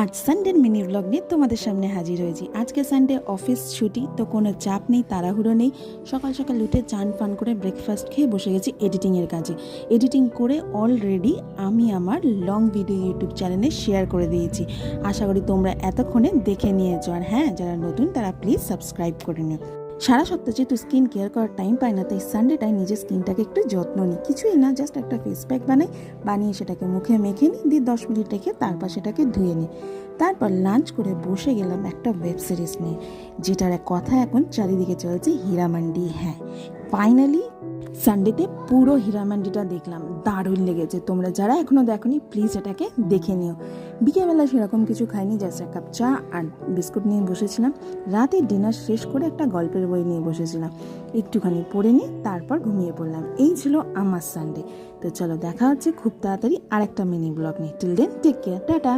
আজ সানডের mini blog নিয়ে তোমাদের সামনে হাজির হয়েছি। আজকে সানডে, অফিস ছুটি, তো কোনো চাপ নেই, তাড়াহুড়ো নেই। সকাল সকাল উঠে চান ফান করে ব্রেকফাস্ট খেয়ে বসে গেছি এডিটিংয়ের কাজে। এডিটিং করে অলরেডি আমি আমার লং ভিডিও ইউটিউব চ্যানেলে শেয়ার করে দিয়েছি। আশা করি তোমরা এতক্ষণে দেখে নিয়েছো। আর হ্যাঁ, যারা নতুন তারা প্লিজ সাবস্ক্রাইব করে নিও। সারা সপ্তাহে যেহেতু স্কিন কেয়ার করার টাইম পাই না, তাই সানডেটায় নিজের স্কিনটাকে একটু যত্ন নিই। কিছুই না, জাস্ট একটা ফেস প্যাক বানিয়ে সেটাকে মুখে মেখে নিই, দিয়ে 10 মিনিট রেখে তারপর সেটাকে ধুয়ে নিই। তারপর লাঞ্চ করে বসে গেলাম একটা ওয়েব সিরিজ নিয়ে, যেটার কথা এখন চারিদিকে চলছে, হীরামান্ডি। হ্যাঁ, ফাইনালি সানডেতে পুরো হীরামান্ডিটা দেখলাম, দারুণ লেগেছে। তোমরা যারা এখনও দেখোনি প্লিজ এটাকে দেখে নিও। বিকেলবেলা সেরকম কিছু খাইনি, জাস্ট এক কাপ চা আর বিস্কুট নিয়ে বসেছিলাম। রাতে ডিনার শেষ করে একটা গল্পের বই নিয়ে বসেছিলাম, একটুখানি পড়ে নিয়ে তারপর ঘুমিয়ে পড়লাম। এই ছিল আমার সানডে। তো চলো, দেখা হচ্ছে খুব তাড়াতাড়ি আরেকটা মিনি ব্লগ নিয়ে। Till then, take care, tata.